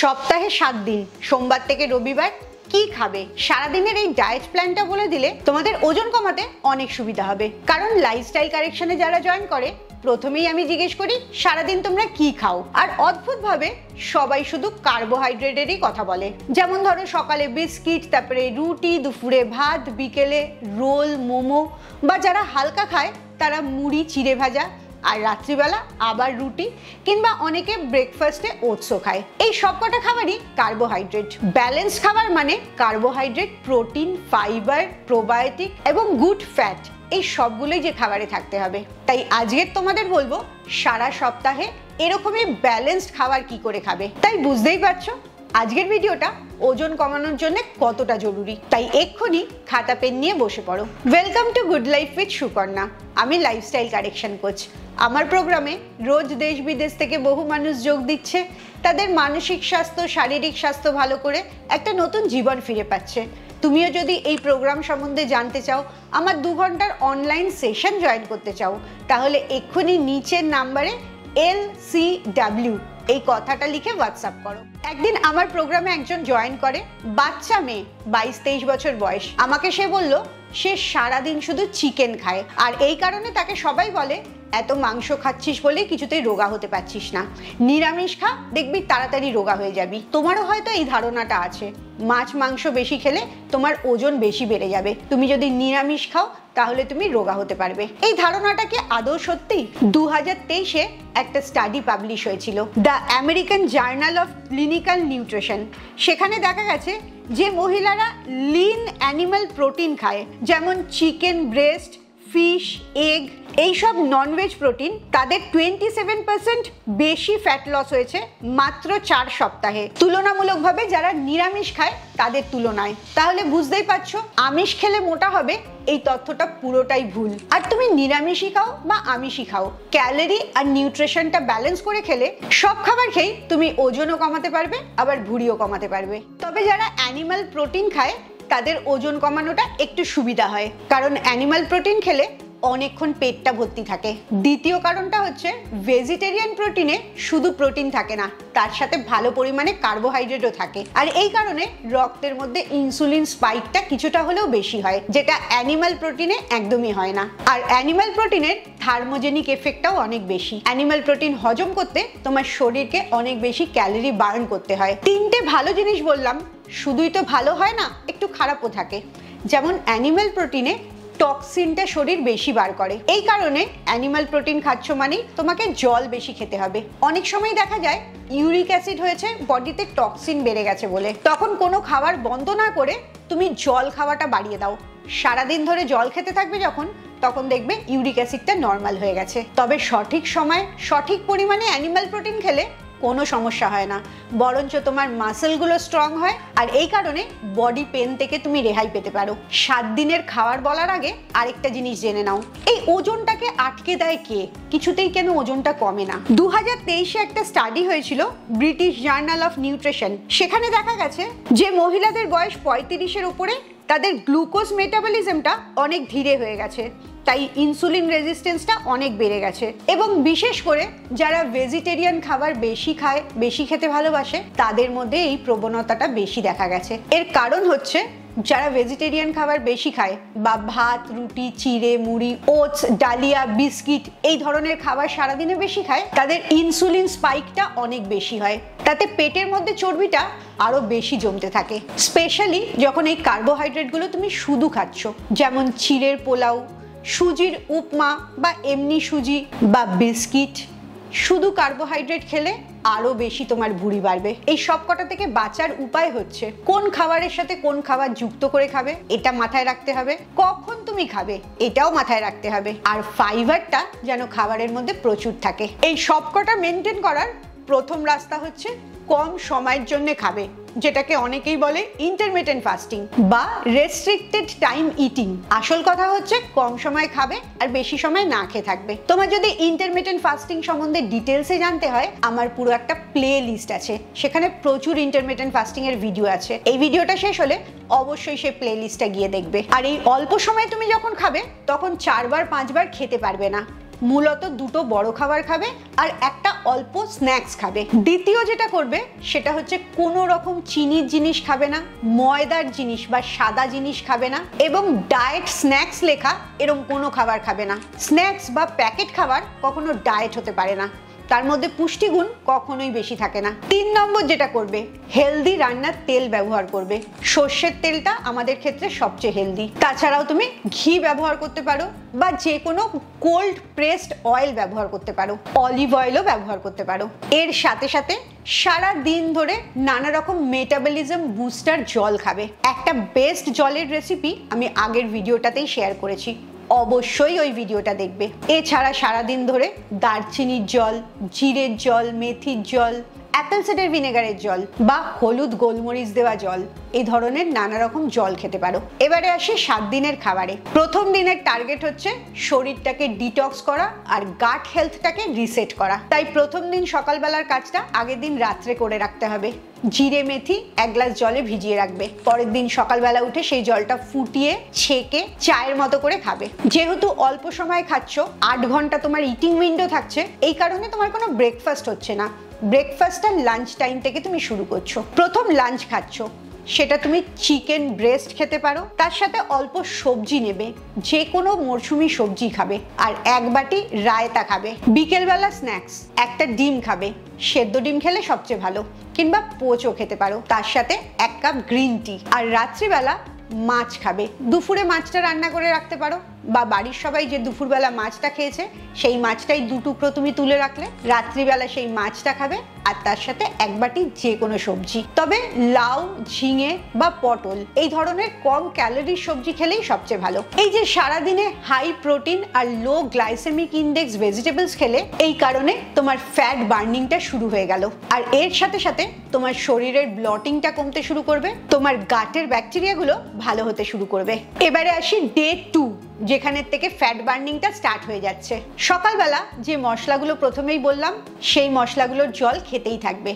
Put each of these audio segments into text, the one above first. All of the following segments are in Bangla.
সপ্তাহে 7 দিন সোমবার থেকে রবিবার কি খাবে সারাদিনের এই ডায়েট প্ল্যানটা বলে দিলে তোমাদের ওজন কমাতে অনেক সুবিধা হবে। কারণ লাইফস্টাইল কারেকশনে যারা জয়েন করে প্রথমেই আমি জিজ্ঞেস করি সারাদিন তোমরা কি খাও, আর অদ্ভুতভাবে সবাই শুধু কার্বোহাইড্রেটেরই কথা বলে। যেমন ধরো সকালে বিস্কিট, তারপরে রুটি, দুপুরে ভাত, বিকেলে রোল, মোমো, বা যারা হালকা খায় তারা মুড়ি, চিড়ে ভাজা, আর রাত্রিবেলা আবার রুটি, কিংবা অনেকে ব্রেকফাস্টে ওটসও খায়। এই সবকটা খাবারই কার্বোহাইড্রেট। ব্যালেন্স খাবার মানে কার্বোহাইড্রেট, প্রোটিন, ফাইবার, প্রোবায়োটিক এবং গুড ফ্যাট, এই সবগুলোই যে খাবারে থাকতে হবে। তাই আজকের তোমাদের বলবো সারা সপ্তাহে এরকমই ব্যালেন্সড খাবার কি করে খাবে। তাই বুঝতেই পারছো আজকের ভিডিওটা ওজন কমানোর জন্য কতটা জরুরি। তাই এক্ষুনি খাতা পেন নিয়ে বসে পড়ো। Welcome to good life with Sukanya. আমি লাইফস্টাইল কারেকশন কোচ। আমার প্রোগ্রামে রোজ দেশ বিদেশ থেকে বহু মানুষ যোগ দিচ্ছে, তাদের মানসিক স্বাস্থ্য, শারীরিক স্বাস্থ্য ভালো করে একটা নতুন জীবন ফিরে পাচ্ছে। তুমিও যদি এই প্রোগ্রাম সম্বন্ধে জানতে চাও, আমার 2 ঘন্টার অনলাইন সেশন জয়েন করতে চাও, তাহলে এক্ষুনি নিচের নাম্বারে LCW এই কথাটা লিখে হোয়াটসঅ্যাপ করো। একদিন আমার প্রোগ্রামে একজন জয়েন করে, বাচ্চা মেয়ে, 22-23 বছর বয়স। আমাকে সে বলল সে সারাদিন শুধু চিকেন খায়, আর এই কারণে তাকে সবাই বলে এত মাংস খাচ্ছিস বলে কিছুতেই রোগা হতে পারছিস না, নিরামিষ খা, দেখবি তাড়াতাড়ি রোগা হয়ে যাবি। তোমারও হয়তো এই ধারণাটা আছে মাছ মাংস বেশি খেলে তোমার ওজন বেশি বেড়ে যাবে, তুমি যদি নিরামিষ খাও তাহলে তুমি রোগা হতে পারবে। এই ধারণাটা কি আদৌ সত্যি? 2023-এ একটা স্টাডি পাবলিশ হয়েছিল, the American journal of clinical nutrition. সেখানে দেখা গেছে যে মহিলারা লিন অ্যানিমাল প্রোটিন খায়, যেমন চিকেন ব্রেস্ট, ফিশ, এগ, এইসব ননভেজ প্রোটিন, তাদের 27% বেশি ফ্যাট লস হয়েছে মাত্র 4 সপ্তাহে, তুলনামূলকভাবে যারা নিরামিষ খায় তাদের তুলনায়। তাহলে বুঝতেই পারছো আমিষ খেলে মোটা হবে, এই তথ্যটা পুরোটাই ভুল। আর তুমি নিরামিষই খাও বা আমিষই খাও, ক্যালোরি আর নিউট্রিশনটা ব্যালেন্স করে খেলে সব খাবার খেয়ে তুমি ওজনও কমাতে পারবে, আবার ভুঁড়িও কমাতে পারবে। তবে যারা অ্যানিমাল প্রোটিন খায় তাদের ওজন কমানোটা একটু সুবিধা হয়, কারণ অ্যানিমাল প্রোটিন খেলে অনেকক্ষণ পেটটা ভর্তি থাকে। দ্বিতীয় কারণটা হচ্ছে ভেজিটেরিয়ান প্রোটিনে শুধু প্রোটিন থাকে না, তার সাথে ভালো পরিমাণে কার্বোহাইড্রেটও থাকে, আর এই কারণে রক্তের মধ্যে ইনসুলিন স্পাইকটা কিছুটা হলেও বেশি হয়, যেটা অ্যানিমাল প্রোটিনে একদমই হয় না। আর অ্যানিমাল প্রোটিনের থার্মোজেনিক এফেক্টটাও অনেক বেশি। অ্যানিমাল প্রোটিন হজম করতে তোমার শরীরকে অনেক বেশি ক্যালোরি বার্ন করতে হয়। 3টে ভালো জিনিস বললাম, শুধুই তো ভালো হয় না, একটু খারাপও থাকে। যেমন অ্যানিমাল প্রোটিনে টক্সিনটা শরীর বেশি বার করে, এই কারণে অ্যানিমাল প্রোটিন খাচ্ছ মানে তোমাকে জল বেশি খেতে হবে। অনেক সময় দেখা যায় ইউরিক অ্যাসিড হয়েছে, বডিতে টক্সিন বেড়ে গেছে বলে, তখন কোনো খাবার বন্ধ না করে তুমি জল খাওয়াটা বাড়িয়ে দাও। সারাদিন ধরে জল খেতে থাকবে যখন, তখন দেখবে ইউরিক অ্যাসিডটা নর্মাল হয়ে গেছে। তবে সঠিক সময় সঠিক পরিমাণে অ্যানিমাল প্রোটিন খেলে কোনো সমস্যা হয় না, বরঞ্চ তোমার মাসেলগুলো স্ট্রং হয়, আর এই কারণে বডি পেন থেকে তুমি রেহাই পেতে পারো। 7 দিনের খাবার বলার আগে আরেকটা জিনিস জেনে নাও, এই ওজনটাকে আটকে দেয় কে? কিছুতেই কেন ওজনটা কমে না? 2023-এ একটা স্টাডি হয়েছিল ব্রিটিশ জার্নাল অফ নিউট্রিশন। সেখানে দেখা গেছে যে মহিলাদের বয়স 35-এর উপরে তাদের গ্লুকোজ মেটাবলিজমটা অনেক ধীরে হয়ে গেছে, তাই ইনসুলিন রেজিস্ট্যান্সটা অনেক বেড়ে গেছে। এবং বিশেষ করে যারা ভেজিটেরিয়ান খাবার বেশি খায়, বেশি খেতে ভালোবাসে, তাদের মধ্যে এই প্রবণতাটা বেশি দেখা গেছে। এর কারণ হচ্ছে যারা ভেজিটেরিয়ান খাবার বেশি খায়, বা ভাত, রুটি, চিড়ে, মুড়ি, ওটস, ডালিয়া, বিস্কিট, এই ধরনের খাবার সারাদিনে বেশি খায়, তাদের ইনসুলিন স্পাইকটা অনেক বেশি হয়, তাতে পেটের মধ্যে চর্বিটা আরো বেশি জমতে থাকে। স্পেশালি যখন এই কার্বোহাইড্রেটগুলো তুমি শুধু খাচ্ছ, যেমন চিড়ের পোলাও, সুজির উপমা, বা এমনি সুজি বা বিস্কিট, শুধু কার্বোহাইড্রেট খেলে আরো বেশি তোমার ভুঁড়ি বাড়বে। এই সব কটা থেকে বাঁচার উপায় হচ্ছে কোন খাবারের সাথে কোন খাবার যুক্ত করে খাবে, এটা মাথায় রাখতে হবে। কখন তুমি খাবে এটাও মাথায় রাখতে হবে, আর ফাইবারটা যেন খাবারের মধ্যে প্রচুর থাকে। এই সব কটা মেনটেন করার প্রথম রাস্তা হচ্ছে কম সময়ের জন্য খাবে, যেটাকে অনেকেই বলে ইন্টারমিটেন্ট ফাস্টিং বা রেস্ট্রিক্টেড টাইম ইটিং। আসল কথা হচ্ছে কম সময় খাবে আর বেশি সময় না খেয়ে থাকবে। তোমার যদি ইন্টারমিটেন্ট ফাস্টিং সম্বন্ধে ডিটেলসে জানতে হয়, আমার পুরো একটা প্লে লিস্ট আছে, সেখানে প্রচুর ইন্টারমিটেন্ট ফাস্টিং এর ভিডিও আছে। এই ভিডিওটা শেষ হলে অবশ্যই সেই প্লে লিস্টটা গিয়ে দেখবে। আর এই অল্প সময়ে তুমি যখন খাবে তখন 4 বার 5 বার খেতে পারবে না, মূলত দুটো বড় খাবার খাবে আর একটা অল্প স্ন্যাক্স খাবে। দ্বিতীয় যেটা করবে সেটা হচ্ছে কোনো রকম চিনির জিনিস খাবে না, ময়দার জিনিস বা সাদা জিনিস খাবে না, এবং ডায়েট স্ন্যাক্স লেখা এরকম কোনো খাবার খাবে না। স্ন্যাক্স বা প্যাকেট খাবার কখনো ডায়েট হতে পারে না, তার মধ্যে পুষ্টিগুণ কখনোই বেশি থাকে না। 3 নম্বর যেটা করবে, হেলদি রান্নার তেল ব্যবহার করবে। সর্ষের তেলটা আমাদের ক্ষেত্রে সবচেয়ে হেলদি। তাছাড়াও তুমি ঘি ব্যবহার করতে পারো বা যে কোনো কোল্ড প্রেসড অয়েল ব্যবহার করতে পারো, অলিভ অয়েলও ব্যবহার করতে পারো। এর সাথে সাথে সারা দিন ধরে নানা রকম মেটাবলিজম বুস্টার জল খাবে। একটা বেস্ট জলের রেসিপি আমি আগের ভিডিওটাতেই শেয়ার করেছি, অবশ্যই ওই ভিডিওটা দেখবে। এছাড়া সারাদিন ধরে দারচিনির জল, জিরের জল, মেথির জল, অ্যাপেল সাইডার ভিনেগারের জল বা হলুদ গোলমরিচ দেওয়া জল, এই ধরনের নানা রকম জল খেতে পারো। এবারে আসি 7 দিনের খাবারে। প্রথম দিনের টার্গেট হচ্ছে শরীরটাকে ডিটক্স করা আর গাট হেলথটাকে রিসেট করা। তাই প্রথম দিন সকালবেলার কাজটা আগের দিন রাত্রে করে রাখতে হবে। জিরে মেথি 1 গ্লাস জলে ভিজিয়ে রাখবে। পরের দিন সকালবেলা উঠে সেই জলটা ফুটিয়ে ছেঁকে চায়ের মতো করে খাবে। যেহেতু অল্প সময় খাচ্ছ, 8 ঘন্টা তোমার ইটিং উইন্ডো থাকছে, এই কারণে তোমার কোনো ব্রেকফাস্ট হচ্ছে না। ব্রেকফাস্টটা লাঞ্চ টাইম থেকে তুমি শুরু করছো। প্রথম লাঞ্চ খাচ্ছ, সেটা তুমি চিকেন ব্রেস্ট খেতে পারো, তার সাথে অল্প সবজি নেবে, যে কোনো মরশুমি সবজি খাবে, আর 1 বাটি রায়তা খাবে। বিকেলবেলা স্ন্যাক্স, একটা ডিম খাবে, সেদ্ধ ডিম খেলে সবচেয়ে ভালো, কিংবা পোচও খেতে পারো, তার সাথে 1 কাপ গ্রিন টি। আর রাত্রিবেলা মাছ খাবে। দুপুরে মাছটা রান্না করে রাখতে পারো, বা বাড়ির সবাই যে দুপুরবেলা মাছটা খেয়েছে সেই মাছটাই 2 টুকরো তুমি তুলে রাখলে, রাত্রিবেলা সেই মাছটা খাবে, আর তার সাথে 1 বাটি যে কোনো সবজি। তবে লাউ, ঝিঙে বা পটল এই ধরনের কম ক্যালোরির সবজি খেলেই সবচেয়ে ভালো। এই যে সারাদিনে হাই প্রোটিন আর লো গ্লাইসেমিক ইন্ডেক্স ভেজিটেবলস খেলে, এই কারণে তোমার ফ্যাট বার্নিংটা শুরু হয়ে গেল, আর এর সাথে সাথে তোমার শরীরের ব্লটিংটা কমতে শুরু করবে, তোমার গাটের ব্যাকটেরিয়াগুলো ভালো হতে শুরু করবে। এবারে আসি ডে 2, যেখানের থেকে ফ্যাট বার্নিংটা স্টার্ট হয়ে যাচ্ছে। সকালবেলা যে মশলাগুলো প্রথমেই বললাম, সেই মশলাগুলোর জল খেতেই থাকবে।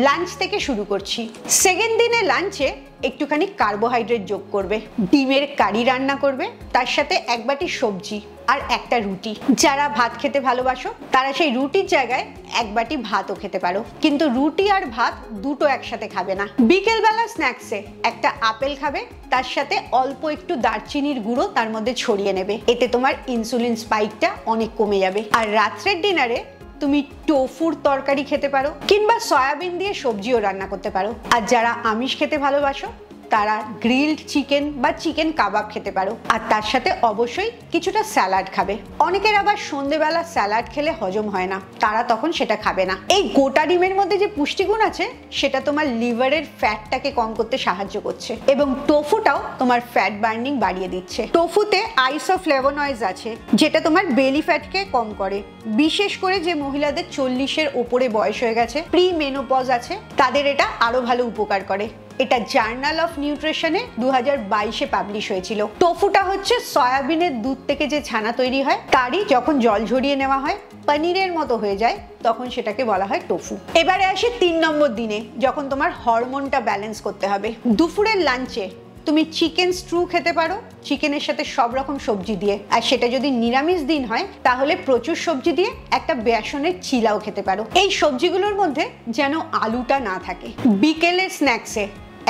লাঞ্চ থেকে শুরু করছি। সেকেন্ড দিনে লাঞ্চে একটুখানি কার্বোহাইড্রেট যোগ করবে। ডিমের কারি রান্না করবে, তার সাথে 1 বাটি সবজি আর একটা রুটি। যারা ভাত খেতে ভালোবাসো তারা সেই রুটির জায়গায় 1 বাটি ভাতও খেতে পারো, কিন্তু রুটি আর ভাত দুটো একসাথে খাবে না। বিকেলবেলা স্ন্যাক্সে একটা আপেল খাবে, তার সাথে অল্প একটু দারচিনির গুঁড়ো তার মধ্যে ছড়িয়ে নেবে, এতে তোমার ইনসুলিন স্পাইকটা অনেক কমে যাবে। আর রাত্রের ডিনারে তুমি টোফুর তরকারি খেতে পারো, কিংবা সয়াবিন দিয়ে সবজিও রান্না করতে পারো। আর যারা আমিষ খেতে ভালোবাসো তারা গ্রিলড চিকেন বা চিকেন কাবাব খেতে পারো, আর তার সাথে অবশ্যই কিছুটা স্যালাড খাবে। অনেকের আবার সন্ধেবেলা স্যালাড খেলে হজম হয় না, তারা তখন সেটা খাবে না। এই গোটা ডিমের মধ্যে যে পুষ্টিগুণ আছে সেটা তোমার লিভারের ফ্যাটটাকে কম করতে সাহায্য করছে, এবং টোফুটাও তোমার ফ্যাট বার্নিং বাড়িয়ে দিচ্ছে। টোফুতে আইসোফ্লেভোনয়েডস আছে, যেটা তোমার বেলি ফ্যাটকে কম করে। বিশেষ করে যে মহিলাদের 40-এর ওপরে বয়স হয়ে গেছে, প্রি মেনোপজ আছে, তাদের এটা আরো ভালো উপকার করে। এটা জার্নাল অফ নিউট্রিশনে 2022-এ পাবলিশ হয়েছিল। টোফুটা হচ্ছে সয়াবিনের দুধ থেকে যে ছানা তৈরি হয়, তারই যখন জল ঝরিয়ে নেওয়া হয় পনিরের মতো হয়ে যায়, তখন সেটাকে বলা হয় টোফু। এবারে আসি 3 নম্বর দিনে, যখন তোমার হরমোনটা ব্যালেন্স করতে হবে। দুপুরের লাঞ্চে তুমি চিকেন স্ট্রু খেতে পারো, চিকেনের সাথে সব রকম সবজি দিয়ে। আর সেটা যদি নিরামিষ দিন হয় তাহলে প্রচুর সবজি দিয়ে একটা বেসনের চিলাও খেতে পারো। এই সবজিগুলোর মধ্যে যেন আলুটা না থাকে। বিকেলের স্ন্যাক্সে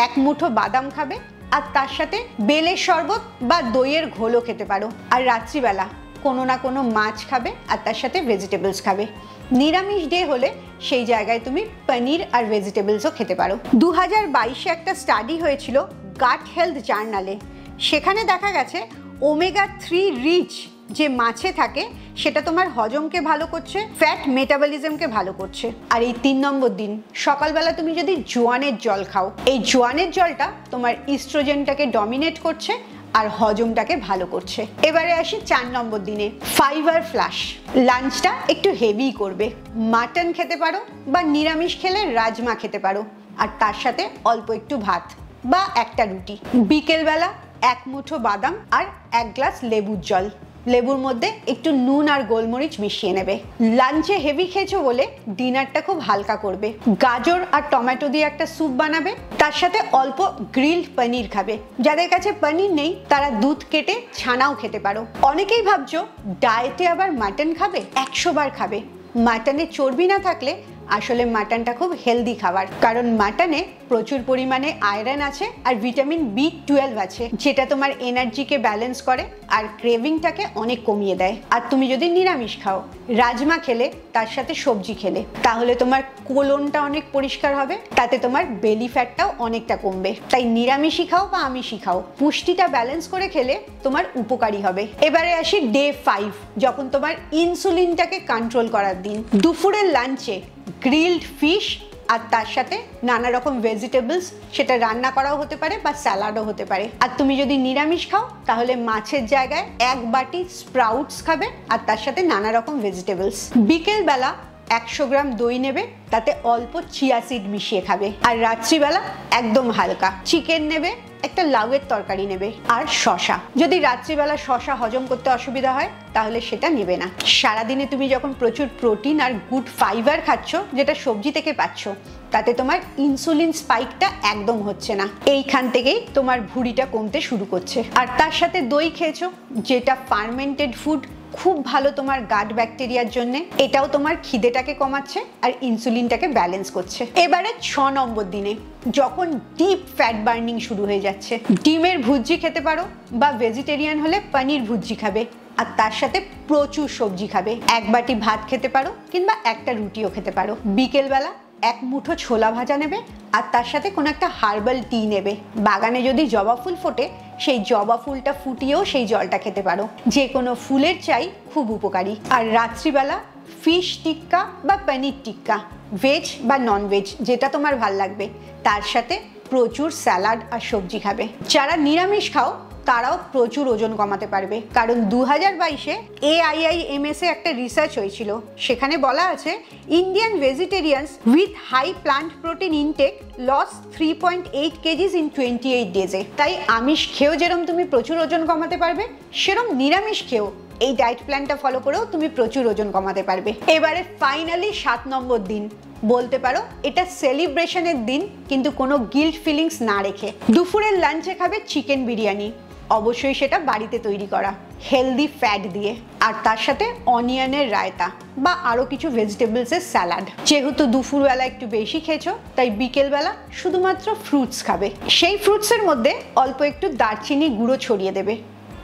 1 মুঠো বাদাম খাবে, আর তার সাথে বেলের শরবত বা দইয়ের ঘোলও খেতে পারো। আর রাত্রিবেলা কোনো না কোনো মাছ খাবে, আর তার সাথে ভেজিটেবলস খাবে। নিরামিষ ডে হলে সেই জায়গায় তুমি পনির আর ভেজিটেবলসও খেতে পারো। 2022-এ একটা স্টাডি হয়েছিল গাট হেলথ জার্নালে, সেখানে দেখা গেছে ওমেগা 3 রিচ যে মাছে থাকে সেটা তোমার হজমকে ভালো করছে, ফ্যাট মেটাবলিজমকে ভালো করছে। আর এই 3 নম্বর দিন সকালবেলা তুমি যদি জোয়ানের জল খাও, এই জোয়ানের জলটা তোমার ইস্ট্রোজেনটাকে ডমিনেট করছে আর হজমটাকে ভালো করছে। এবারে আসি 4 নম্বর দিনে, ফাইবার ফ্লাশ। লাঞ্চটা একটু হেভি করবে, মাটন খেতে পারো বা নিরামিষ খেলে রাজমা খেতে পারো, আর তার সাথে অল্প একটু ভাত বা একটা রুটি। বিকেলবেলা 1 মুঠো বাদাম আর 1 গ্লাস লেবুর জল। লেবুর মধ্যে একটু নুন আর গোলমরিচ মিশিয়ে নেবে। লাঞ্চে হেভি খেয়েছো বলে ডিনারটা খুব হালকা করবে। গাজর আর টমেটো দিয়ে একটা স্যুপ বানাবে, তার সাথে অল্প গ্রিলড পনির খাবে। যাদের কাছে পনির নেই তারা দুধ কেটে ছানাও খেতে পারো। অনেকেই ভাবছো ডায়েটে আবার মাটন খাবে, 100 বার খাবে। মাটনে চর্বি না থাকলে আসলে মাটনটা খুব হেলদি খাবার, কারণ মাটনে প্রচুর পরিমাণে আয়রন আছে আর ভিটামিন B12 আছে, যেটা তোমার এনার্জিকে ব্যালেন্স করে আর ক্রেভিংটাকে অনেক কমিয়ে দেয়। আর তুমি যদি নিরামিষ খাও, রাজমা খেলে তার সাথে সবজি খেলে, তাহলে তোমার কোলনটা অনেক পরিষ্কার হবে, তাতে তোমার বেলি ফ্যাটটাও অনেকটা কমবে। তাই নিরামিষই খাও বা আমিষই খাও, পুষ্টিটা ব্যালেন্স করে খেলে তোমার উপকারী হবে। এবারে আসি ডে 5, যখন তোমার ইনসুলিনটাকে কন্ট্রোল করার দিন। দুপুরের লাঞ্চে গ্রিলড ফিশ আর তার সাথে নানা রকম ভেজিটেবলস, সেটা রান্না করাও হতে পারে বা স্যালাডও হতে পারে। আর তুমি যদি নিরামিষ খাও তাহলে মাছের জায়গায় 1 বাটি স্প্রাউটস খাবে আর তার সাথে নানা রকম ভেজিটেবলস। বিকেলবেলা 100 গ্রাম দই নেবে, তাতে অল্প চিয়া সিড মিশিয়ে খাবে। আর রাত্রিবেলা একদম হালকা চিকেন নেবে, একটা লাউয়ের তরকারি নেবে আর শশা। যদি রাত্রিবেলা শশা হজম করতে অসুবিধা হয় তাহলে সেটা নেবে না। সারাদিনে তুমি যখন প্রচুর প্রোটিন আর গুড ফাইবার খাচ্ছ, যেটা সবজি থেকে পাচ্ছ, তাতে তোমার ইনসুলিন স্পাইকটা একদম হচ্ছে না। এইখান থেকেই তোমার ভুঁড়িটা কমতে শুরু করছে। আর তার সাথে দই খেয়েছো, যেটা ফার্মেন্টেড ফুড, খুব ভালো তোমার গাট ব্যাকটেরিয়ার জন্য। এটাও তোমার খিদেটাকে কমাচ্ছে আর ইনসুলিনটাকে ব্যালেন্স করছে। এবারে 6 নম্বর দিনে, যখন ডিপ ফ্যাট বার্নিং শুরু হয়ে যাচ্ছে, ডিমের ভুজি খেতে পারো বা ভেজিটেরিয়ান হলে পনির ভুজি খাবে আর তার সাথে প্রচুর সবজি খাবে। 1 বাটি ভাত খেতে পারো কিংবা একটা রুটিও খেতে পারো। বিকেলবেলা 1 মুঠো ছোলা ভাজা নেবে আর তার সাথে কোনো একটা হার্বাল টি নেবে। বাগানে যদি জবা ফুল ফোটে, সেই জবা ফুলটা ফুটিয়েও সেই জলটা খেতে পারো। যে কোনো ফুলের চাই খুব উপকারী। আর রাত্রিবেলা ফিশ টিক্কা বা পনির টিক্কা, ভেজ বা নন ভেজ, যেটা তোমার ভাল লাগবে, তার সাথে প্রচুর স্যালাড আর সবজি খাবে। যারা নিরামিষ খাও তারাও প্রচুর ওজন কমাতে পারবে, কারণ 2022-এ AIIMS এ একটা রিসার্চ হয়েছিল। সেখানে বলা আছে Indian vegetarians with high plant protein intake loss 3.8 kgs in 28 ডেজে। তাই আমিষ খেয়েও যেরকম তুমি প্রচুর ওজন কমাতে পারবে, সেরকম নিরামিষ খেয়েও এই ডায়েট প্ল্যানটা ফলো করেও তুমি প্রচুর ওজন কমাতে পারবে। এবারে ফাইনালি 7 নম্বর দিন, বলতে পারো এটা সেলিব্রেশনের দিন, কিন্তু কোনো গিল্ট ফিলিংস না রেখে। দুপুরের লাঞ্চে খাবে চিকেন বিরিয়ানি, অবশ্যই সেটা বাড়িতে তৈরি করা, হেলদি ফ্যাট দিয়ে, আর তার সাথে অনিয়নের রায়তা বা আরও কিছু ভেজিটেবলসের স্যালাড। যেহেতু দুপুরবেলা একটু বেশি খেয়েছো, তাই বিকেলবেলা শুধুমাত্র ফ্রুটস খাবে। সেই ফ্রুটসের মধ্যে অল্প একটু দারচিনি গুঁড়ো ছড়িয়ে দেবে,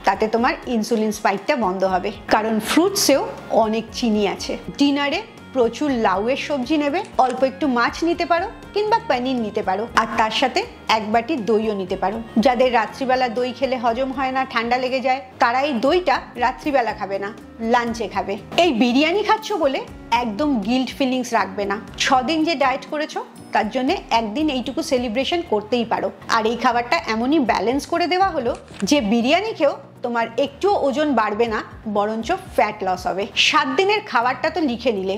তাতে তোমার ইনসুলিন স্পাইকটা বন্ধ হবে, কারণ ফ্রুটসেও অনেক চিনি আছে। ডিনারে প্রচুর লাউয়ের সবজি নেবে, অল্প একটু মাছ নিতে পারো কিংবা পনির নিতে পারো, আর তার সাথে 1 বাটি দইও নিতে পারো। যাদের রাত্রিবেলা দই খেলে হজম হয় না, ঠান্ডা লেগে যায়, তারা এই দইটা রাত্রিবেলা খাবে না, লাঞ্চে খাবে। এই বিরিয়ানি খাচ্ছ বলে একদম গিল্ট ফিলিংস রাখবে না। 6 দিন যে ডায়েট করেছো, তার জন্য একদিন এইটুকু সেলিব্রেশন করতেই পারো। আর এই খাবারটা এমনই ব্যালেন্স করে দেওয়া হলো যে বিরিয়ানি খেয়েও তোমার একটুও ওজন বাড়বে না, বরঞ্চ ফ্যাট লস হবে। 7 দিনের খাবারটা তো লিখে নিলে,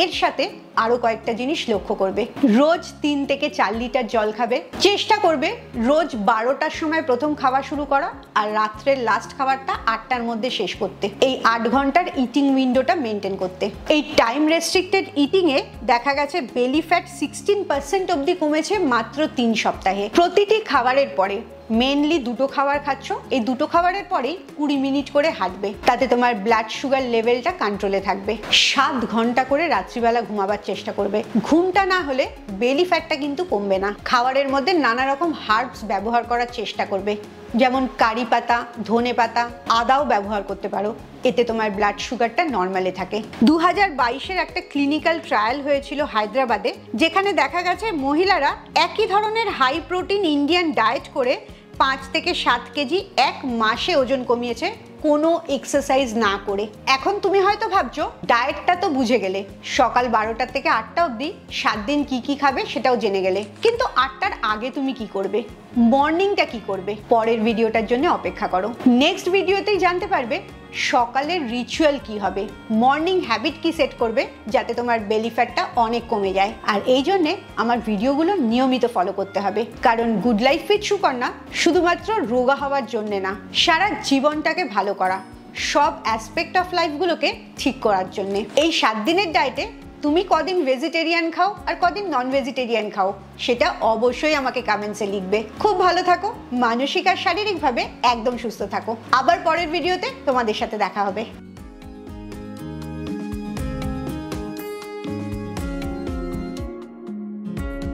এর সাথে আরো কয়েকটা জিনিস লক্ষ্য করবে। রোজ 3 থেকে 4 লিটার জল খাবে। চেষ্টা করবে রোজ 12টার সময় প্রথম খাওয়া শুরু করা আর রাত্রের লাস্ট খাবারটা 8টার মধ্যে শেষ করতে। এই 8 ঘন্টার ইটিং উইন্ডোটা মেনটেন করতে। এই টাইম রেস্ট্রিক্টেড ইটিংয়ে দেখা গেছে বেলি ফ্যাট 16% অবধি কমেছে মাত্র 3 সপ্তাহে। প্রতিটি খাবারের পরে মেনলি 2টো খাবার খাচ্ছ, এই 2টো খাবারের পরেই 20 মিনিট করে হাঁটবে, তাতে তোমার ব্লাড সুগার লেভেলটা কন্ট্রোলে থাকবে। 7 ঘন্টা করে রাত্রিবেলা ঘুমাবার চেষ্টা করবে। ঘুমটা না হলে বেলি ফ্যাটটা কিন্তু কমবে না। খাবারের মধ্যে নানা রকম হার্বস ব্যবহার করার চেষ্টা করবে, যেমন কারি পাতা, ধনে পাতা, আদাও ব্যবহার করতে পারো, এতে তোমার ব্লাড সুগারটা নর্মালে থাকে। 2022-এর একটা ক্লিনিক্যাল ট্রায়াল হয়েছিল হায়দ্রাবাদে, যেখানে দেখা গেছে মহিলারা একই ধরনের হাই প্রোটিন ইন্ডিয়ান ডায়েট করে 5 থেকে 7 কেজি 1 মাসে ওজন কমিয়েছে, কোনো এক্সারসাইজ না করে। এখন তুমি হয়তো ভাবছো ডায়েটটা তো বুঝে গেলে, সকাল 12টা থেকে 8টা অবধি 7 দিন কি কি খাবে সেটাও জেনে গেলে, কিন্তু 8টার আগে তুমি কি করবে, মর্নিংটা কি করবে? পরের ভিডিওটার জন্য অপেক্ষা করো। নেক্সট ভিডিওতেই জানতে পারবে সকালের রিচুয়াল কি হবে, মর্নিং হ্যাবিট কি সেট করবে যাতে তোমার বেলি ফ্যাটটা অনেক কমে যায়। আর এই জন্যে আমার ভিডিওগুলো নিয়মিত ফলো করতে হবে, কারণ গুড লাইফ উইথ সুকন্যা শুধুমাত্র রোগা হওয়ার জন্যে না, সারা জীবনটাকে ভালো করা, সব অ্যাসপেক্ট অফ লাইফগুলোকে ঠিক করার জন্য। এই 7 দিনের ডায়েটে তুমি কদিন ভেজিটেরিয়ান খাও আর কদিন নন ভেজিটেরিয়ান খাও সেটা অবশ্যই আমাকে কমেন্টসে লিখবে। খুব ভালো থাকো, মানসিক আর শারীরিকভাবে একদম সুস্থ থাকো। আবার পরের ভিডিওতে তোমাদের সাথে দেখা হবে।